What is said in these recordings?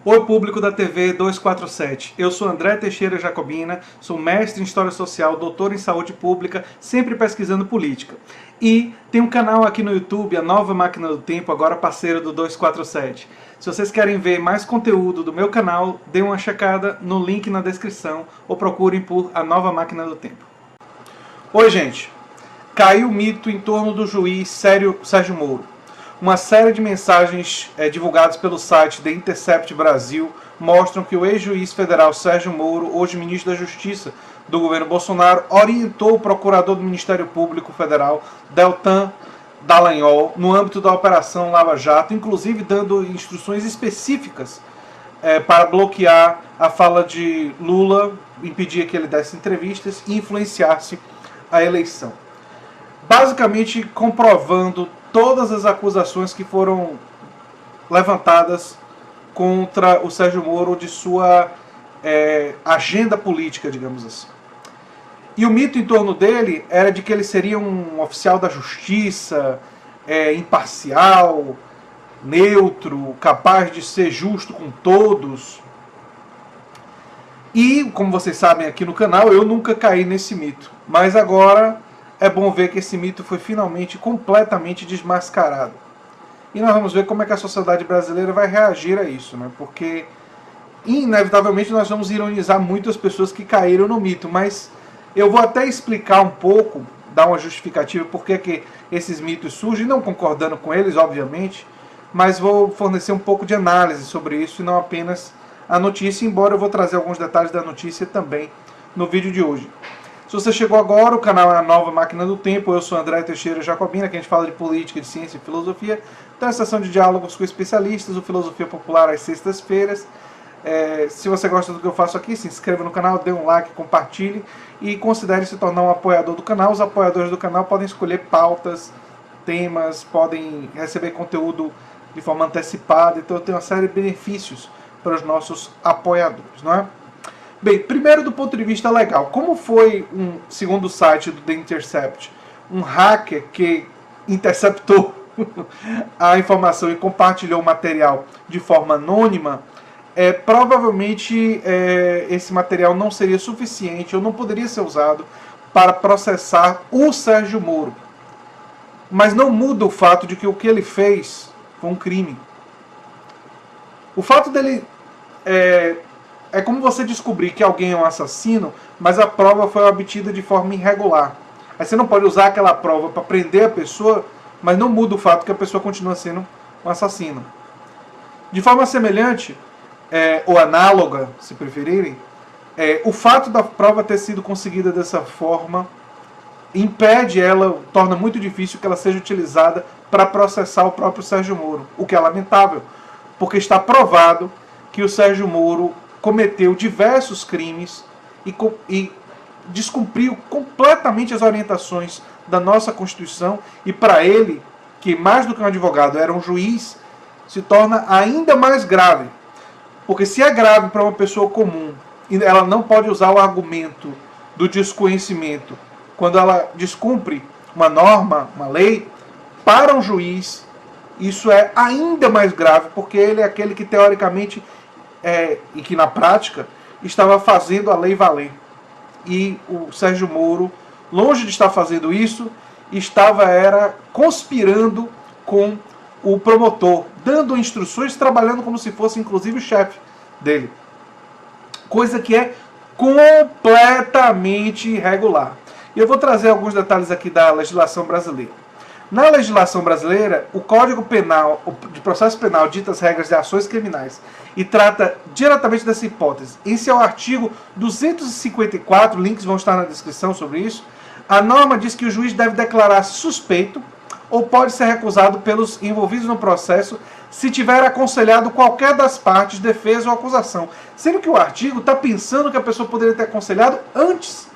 Oi, público da TV 247. Eu sou André Teixeira Jacobina, sou mestre em História Social, doutor em Saúde Pública, sempre pesquisando política. E tem um canal aqui no YouTube, a Nova Máquina do Tempo, agora parceiro do 247. Se vocês querem ver mais conteúdo do meu canal, dê uma checada no link na descrição ou procurem por a Nova Máquina do Tempo. Oi, gente. Caiu o mito em torno do juiz Sérgio Moro. Uma série de mensagens divulgadas pelo site The Intercept Brasil mostram que o ex-juiz federal Sérgio Moro, hoje ministro da Justiça do governo Bolsonaro, orientou o procurador do Ministério Público Federal, Deltan Dallagnol, no âmbito da Operação Lava Jato, inclusive dando instruções específicas para bloquear a fala de Lula, impedir que ele desse entrevistas e influenciasse a eleição. Basicamente comprovando todas as acusações que foram levantadas contra o Sérgio Moro de sua agenda política, digamos assim. E o mito em torno dele era de que ele seria um oficial da justiça, imparcial, neutro, capaz de ser justo com todos. E, como vocês sabem aqui no canal, eu nunca caí nesse mito. Mas agora é bom ver que esse mito foi finalmente completamente desmascarado. E nós vamos ver como é que a sociedade brasileira vai reagir a isso, né? Porque, inevitavelmente, nós vamos ironizar muitas pessoas que caíram no mito, mas eu vou até explicar um pouco, dar uma justificativa por que esses mitos surgem, não concordando com eles, obviamente, mas vou fornecer um pouco de análise sobre isso e não apenas a notícia, embora eu vou trazer alguns detalhes da notícia também no vídeo de hoje. Se você chegou agora, o canal é a Nova Máquina do Tempo, eu sou André Teixeira Jacobina, que a gente fala de política, de ciência e filosofia. Tem a sessão de diálogos com especialistas, o Filosofia Popular às sextas-feiras. Se você gosta do que eu faço aqui, se inscreva no canal, dê um like, compartilhe e considere se tornar um apoiador do canal. Os apoiadores do canal podem escolher pautas, temas, podem receber conteúdo de forma antecipada, então tem uma série de benefícios para os nossos apoiadores, não é? Bem, primeiro do ponto de vista legal, como foi, segundo o site do The Intercept, um hacker que interceptou a informação e compartilhou o material de forma anônima, provavelmente esse material não seria suficiente ou não poderia ser usado para processar o Sérgio Moro. Mas não muda o fato de que o que ele fez foi um crime. O fato dele é como você descobrir que alguém é um assassino, mas a prova foi obtida de forma irregular. Aí você não pode usar aquela prova para prender a pessoa, mas não muda o fato que a pessoa continua sendo um assassino. De forma semelhante, ou análoga, se preferirem, o fato da prova ter sido conseguida dessa forma impede ela, torna muito difícil que ela seja utilizada para processar o próprio Sérgio Moro, o que é lamentável, porque está provado que o Sérgio Moro cometeu diversos crimes e descumpriu completamente as orientações da nossa Constituição, e para ele, que mais do que um advogado era um juiz, se torna ainda mais grave. Porque se é grave para uma pessoa comum, e ela não pode usar o argumento do desconhecimento quando ela descumpre uma norma, uma lei, para um juiz, isso é ainda mais grave, porque ele é aquele que teoricamente e que na prática estava fazendo a lei valer. E o Sérgio Moro, longe de estar fazendo isso, era conspirando com o promotor, dando instruções, trabalhando como se fosse inclusive o chefe dele. Coisa que é completamente irregular. E eu vou trazer alguns detalhes aqui da legislação brasileira. Na legislação brasileira, o Código Penal, de Processo Penal, dita as regras de ações criminais e trata diretamente dessa hipótese. Esse é o artigo 254, links vão estar na descrição sobre isso. A norma diz que o juiz deve declarar-se suspeito ou pode ser recusado pelos envolvidos no processo se tiver aconselhado qualquer das partes, defesa ou acusação. Sendo que o artigo está pensando que a pessoa poderia ter aconselhado antes.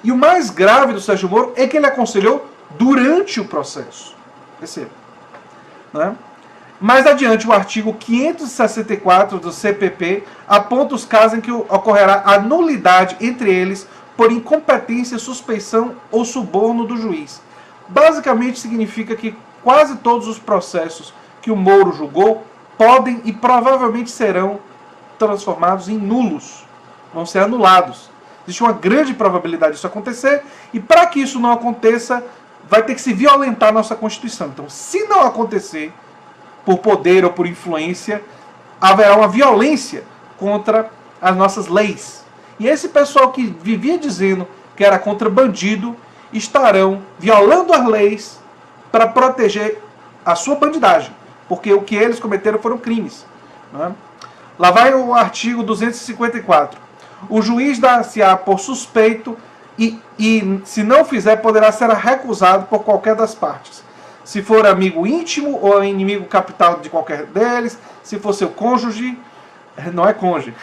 E o mais grave do Sérgio Moro é que ele aconselhou durante o processo. Perceba. Né? Mais adiante, o artigo 564 do CPP aponta os casos em que ocorrerá a nulidade entre eles por incompetência, suspeição ou suborno do juiz. Basicamente significa que quase todos os processos que o Moro julgou podem e provavelmente serão transformados em nulos, vão ser anulados. Existe uma grande probabilidade disso acontecer, e para que isso não aconteça, vai ter que se violentar a nossa Constituição. Então, se não acontecer, por poder ou por influência, haverá uma violência contra as nossas leis. E esse pessoal que vivia dizendo que era contra bandido, estarão violando as leis para proteger a sua bandidagem, porque o que eles cometeram foram crimes. Né? Lá vai o artigo 254. O juiz dar-se-á por suspeito e, se não fizer, poderá ser recusado por qualquer das partes. Se for amigo íntimo ou inimigo capital de qualquer deles, se for seu cônjuge, não é cônjuge,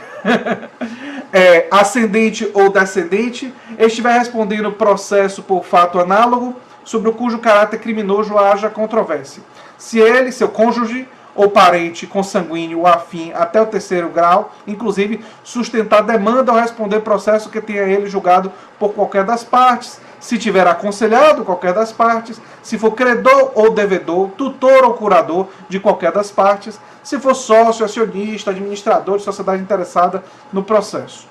ascendente ou descendente, estiver respondendo processo por fato análogo, sobre o cujo caráter criminoso haja controvérsia. Se ele, seu cônjuge, ou parente consanguíneo ou afim até o 3º grau, inclusive sustentar demanda ou responder processo que tenha ele julgado por qualquer das partes, se tiver aconselhado qualquer das partes, se for credor ou devedor, tutor ou curador de qualquer das partes, se for sócio, acionista, administrador de sociedade interessada no processo.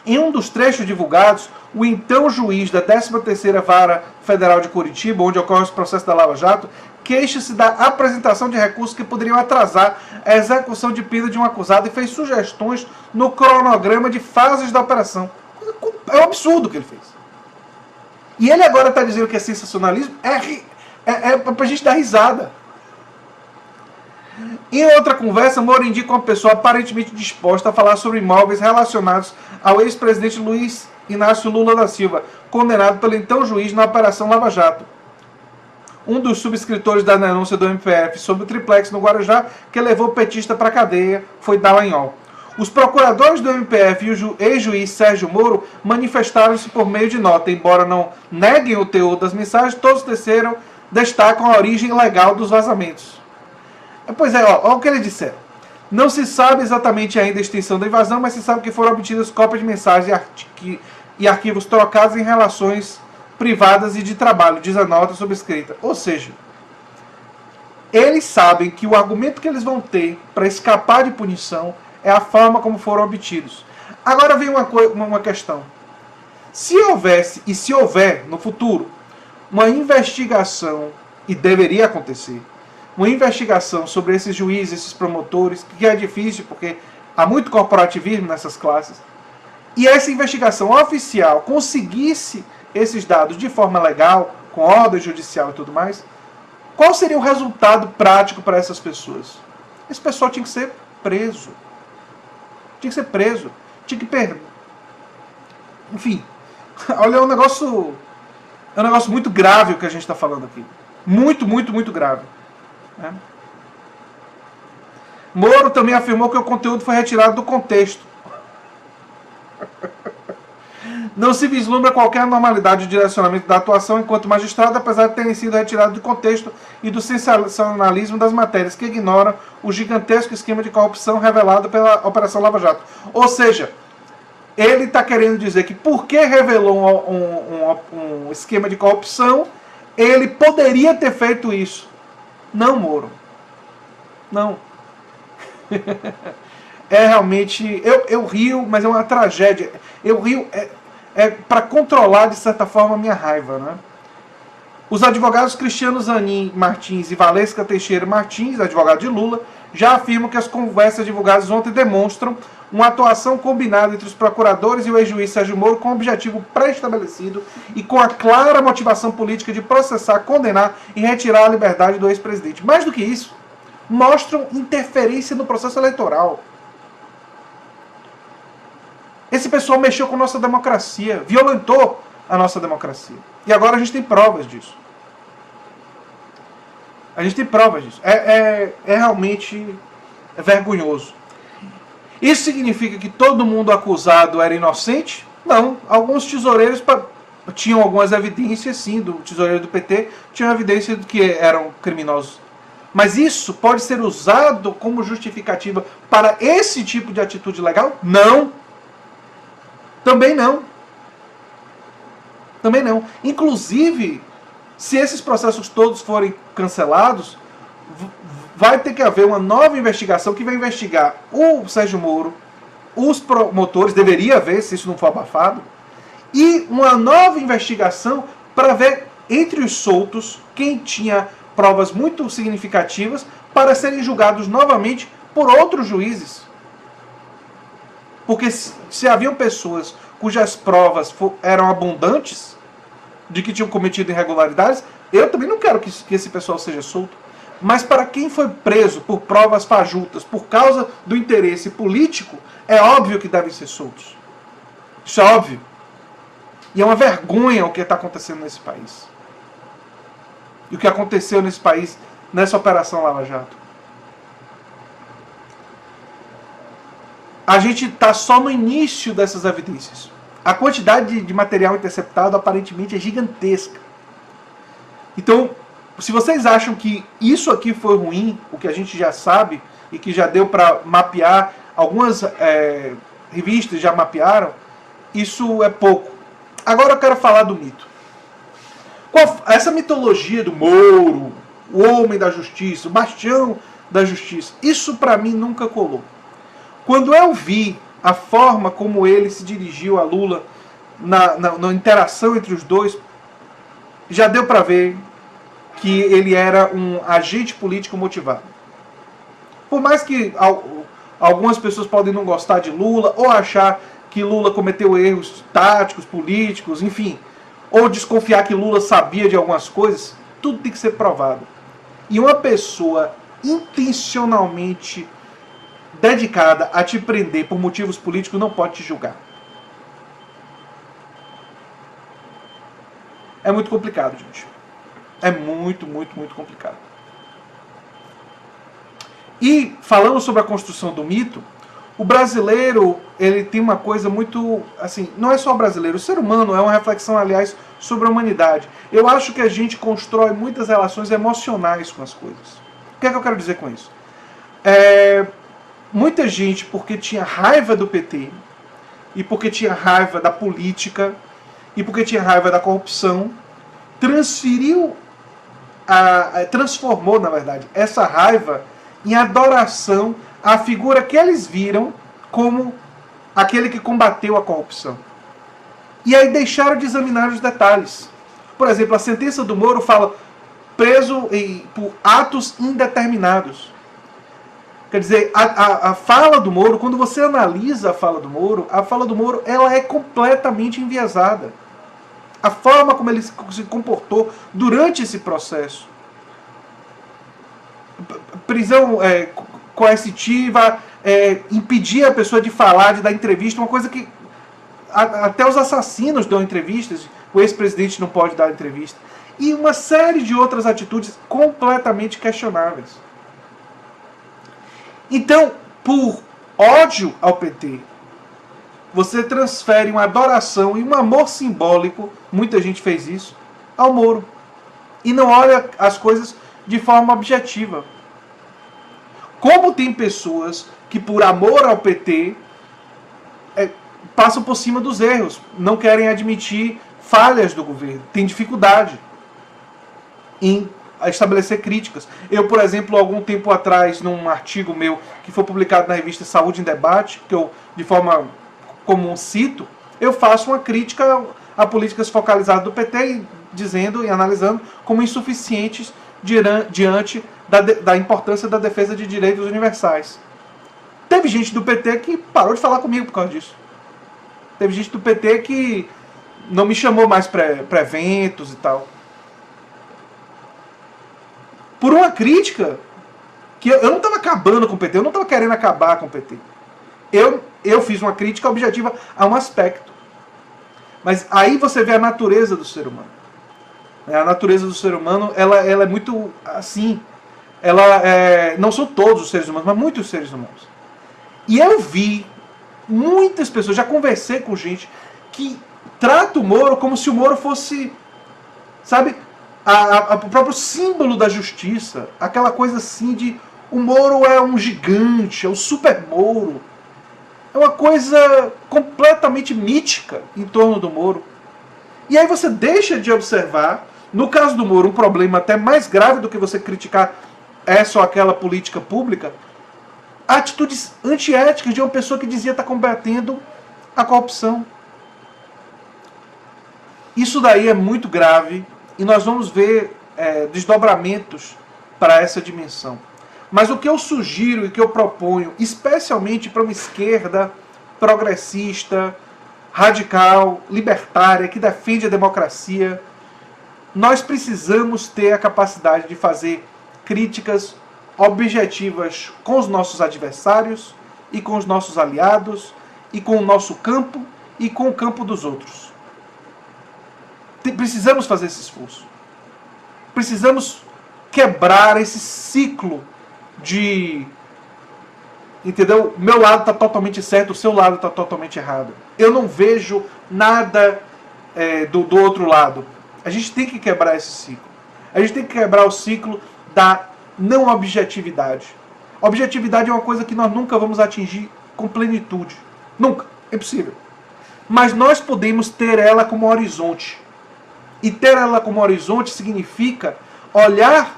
Em um dos trechos divulgados, o então juiz da 13ª Vara Federal de Curitiba, onde ocorre os processos da Lava Jato, queixa-se da apresentação de recursos que poderiam atrasar a execução de pena de um acusado e fez sugestões no cronograma de fases da operação. É um absurdo o que ele fez. E ele agora está dizendo que é sensacionalismo? É para a gente dar risada. Em outra conversa, Moro indica uma pessoa aparentemente disposta a falar sobre imóveis relacionados ao ex-presidente Luiz Inácio Lula da Silva, condenado pelo então juiz na Operação Lava Jato. Um dos subscritores da denúncia do MPF sobre o triplex no Guarujá, que levou o petista para a cadeia, foi Dallagnol. Os procuradores do MPF e o ex-juiz Sérgio Moro manifestaram-se por meio de nota. Embora não neguem o teor das mensagens, todos destacam a origem legal dos vazamentos. Pois é, olha o que eles disseram. Não se sabe exatamente ainda a extensão da invasão, mas se sabe que foram obtidas cópias de mensagens e arquivos trocados em relações privadas e de trabalho, diz a nota subscrita. Ou seja, eles sabem que o argumento que eles vão ter para escapar de punição é a forma como foram obtidos. Agora vem uma questão. Se houvesse, e se houver no futuro, uma investigação, e deveria acontecer, uma investigação sobre esses juízes, esses promotores, que é difícil porque há muito corporativismo nessas classes, e essa investigação oficial conseguisse esses dados de forma legal, com ordem judicial e tudo mais, qual seria o resultado prático para essas pessoas? Esse pessoal tinha que ser preso. Tinha que ser preso. Tinha que perder. Enfim, olha, é um negócio muito grave o que a gente está falando aqui. Muito, muito, muito grave. Né? Moro também afirmou que o conteúdo foi retirado do contexto. Não se vislumbra qualquer normalidade de direcionamento da atuação enquanto magistrado, apesar de terem sido retirados do contexto e do sensacionalismo das matérias, que ignoram o gigantesco esquema de corrupção revelado pela Operação Lava Jato. Ou seja, ele está querendo dizer que porque revelou um esquema de corrupção, ele poderia ter feito isso. Não, Moro. Não. É realmente... Eu rio, mas é uma tragédia. Eu rio... para controlar, de certa forma, a minha raiva. Né? Os advogados Cristiano Zanin Martins e Valesca Teixeira Martins, advogado de Lula, já afirmam que as conversas divulgadas ontem demonstram uma atuação combinada entre os procuradores e o ex-juiz Sérgio Moro com o objetivo pré-estabelecido e com a clara motivação política de processar, condenar e retirar a liberdade do ex-presidente. Mais do que isso, mostram interferência no processo eleitoral. Esse pessoal mexeu com a nossa democracia, violentou a nossa democracia. E agora a gente tem provas disso. A gente tem provas disso. É realmente vergonhoso. Isso significa que todo mundo acusado era inocente? Não. Alguns tesoureiros tinham algumas evidências, sim, do tesoureiro do PT, tinham evidência de que eram criminosos. Mas isso pode ser usado como justificativa para esse tipo de atitude legal? Não. Também não. Também não. Inclusive, se esses processos todos forem cancelados, vai ter que haver uma nova investigação que vai investigar o Sérgio Moro, os promotores, deveria haver, se isso não for abafado, e uma nova investigação para ver entre os soltos quem tinha provas muito significativas para serem julgados novamente por outros juízes. Porque se haviam pessoas cujas provas eram abundantes de que tinham cometido irregularidades, eu também não quero que esse pessoal seja solto. Mas para quem foi preso por provas fajutas, por causa do interesse político, é óbvio que devem ser soltos. Isso é óbvio. E é uma vergonha o que está acontecendo nesse país. E o que aconteceu nesse país, nessa Operação Lava Jato. A gente está só no início dessas evidências. A quantidade de material interceptado aparentemente é gigantesca. Então, se vocês acham que isso aqui foi ruim, o que a gente já sabe e que já deu para mapear, algumas revistas já mapearam, isso é pouco. Agora eu quero falar do mito. Essa mitologia do Moro, o homem da justiça, o bastião da justiça, isso para mim nunca colou. Quando eu vi a forma como ele se dirigiu a Lula na interação entre os dois, já deu para ver que ele era um agente político motivado. Por mais que algumas pessoas podem não gostar de Lula, ou achar que Lula cometeu erros táticos, políticos, enfim, ou desconfiar que Lula sabia de algumas coisas, tudo tem que ser provado. E uma pessoa intencionalmente dedicada a te prender por motivos políticos não pode te julgar. É muito complicado, gente. É muito, muito, muito complicado. E, falando sobre a construção do mito, o brasileiro, ele tem uma coisa muito, assim, não é só o brasileiro, o ser humano é uma reflexão, aliás, sobre a humanidade. Eu acho que a gente constrói muitas relações emocionais com as coisas. O que é que eu quero dizer com isso? Muita gente, porque tinha raiva do PT, e porque tinha raiva da política, e porque tinha raiva da corrupção, transformou, na verdade, essa raiva em adoração à figura que eles viram como aquele que combateu a corrupção. E aí deixaram de examinar os detalhes. Por exemplo, a sentença do Moro fala preso por atos indeterminados. Quer dizer, a fala do Moro, quando você analisa a fala do Moro ela é completamente enviesada. A forma como ele se comportou durante esse processo. Prisão coercitiva, impedir a pessoa de falar, de dar entrevista, uma coisa que até os assassinos dão entrevistas, o ex-presidente não pode dar entrevista. E uma série de outras atitudes completamente questionáveis. Então, por ódio ao PT, você transfere uma adoração e um amor simbólico, muita gente fez isso, ao Moro. E não olha as coisas de forma objetiva. Como tem pessoas que, por amor ao PT, passam por cima dos erros, não querem admitir falhas do governo, têm dificuldade em estabelecer críticas. Eu, por exemplo, algum tempo atrás, num artigo meu que foi publicado na revista Saúde em Debate, que eu, de forma comum, cito, eu faço uma crítica a políticas focalizadas do PT, dizendo e analisando como insuficientes diante da importância da defesa de direitos universais. Teve gente do PT que parou de falar comigo por causa disso. Teve gente do PT que não me chamou mais para eventos e tal. Por uma crítica que eu não estava acabando com o PT, eu não estava querendo acabar com o PT. Eu fiz uma crítica objetiva a um aspecto. Mas aí você vê a natureza do ser humano. A natureza do ser humano, ela é muito assim. Não são todos os seres humanos, mas muitos seres humanos. E eu vi muitas pessoas, já conversei com gente que trata o Moro como se o Moro fosse, sabe, o próprio símbolo da justiça. Aquela coisa assim de o Moro é um gigante, é o super Moro. É uma coisa completamente mítica em torno do Moro. E aí você deixa de observar, no caso do Moro, um problema até mais grave do que você criticar essa ou aquela política pública, atitudes antiéticas de uma pessoa que dizia estar combatendo a corrupção. Isso daí é muito grave e nós vamos ver desdobramentos para essa dimensão. Mas o que eu sugiro e que eu proponho, especialmente para uma esquerda progressista, radical, libertária, que defende a democracia, nós precisamos ter a capacidade de fazer críticas objetivas com os nossos adversários e com os nossos aliados e com o nosso campo e com o campo dos outros. Precisamos fazer esse esforço. Precisamos quebrar esse ciclo de... Entendeu? Meu lado está totalmente certo, o seu lado está totalmente errado. Eu não vejo nada do outro lado. A gente tem que quebrar esse ciclo. A gente tem que quebrar o ciclo da não objetividade. Objetividade é uma coisa que nós nunca vamos atingir com plenitude. Nunca. É impossível. Mas nós podemos ter ela como horizonte. E ter ela como horizonte significa olhar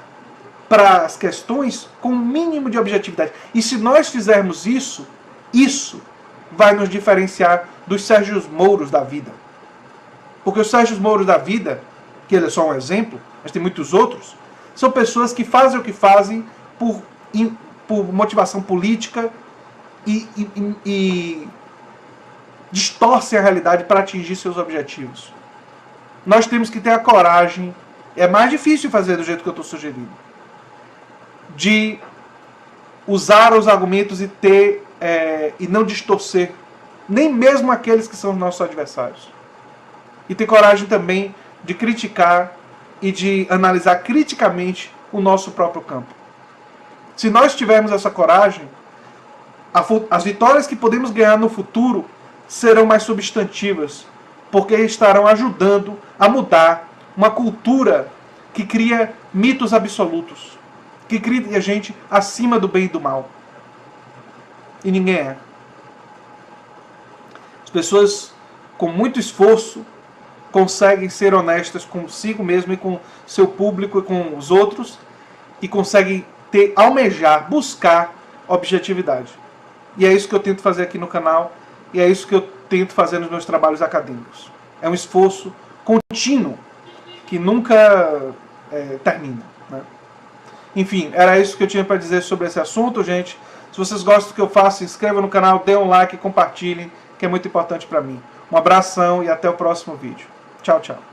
para as questões com o mínimo de objetividade. E se nós fizermos isso, isso vai nos diferenciar dos Sérgios Mouros da vida. Porque os Sérgios Mouros da vida, que ele é só um exemplo, mas tem muitos outros, são pessoas que fazem o que fazem por motivação política e distorcem a realidade para atingir seus objetivos. Nós temos que ter a coragem, é mais difícil fazer do jeito que eu estou sugerindo, de usar os argumentos e não distorcer, nem mesmo aqueles que são os nossos adversários. E ter coragem também de criticar e de analisar criticamente o nosso próprio campo. Se nós tivermos essa coragem, as vitórias que podemos ganhar no futuro serão mais substantivas, porque estarão ajudando a mudar uma cultura que cria mitos absolutos, que cria a gente acima do bem e do mal. E ninguém é. As pessoas, com muito esforço, conseguem ser honestas consigo mesmo e com seu público e com os outros, e conseguem almejar, buscar objetividade. E é isso que eu tento fazer aqui no canal, e é isso que eu tento fazer nos meus trabalhos acadêmicos. É um esforço contínuo, que nunca termina, né? Enfim, era isso que eu tinha para dizer sobre esse assunto, gente. Se vocês gostam do que eu faço, se inscrevam no canal, dê um like e compartilhem, que é muito importante para mim. Um abração e até o próximo vídeo. Tchau, tchau.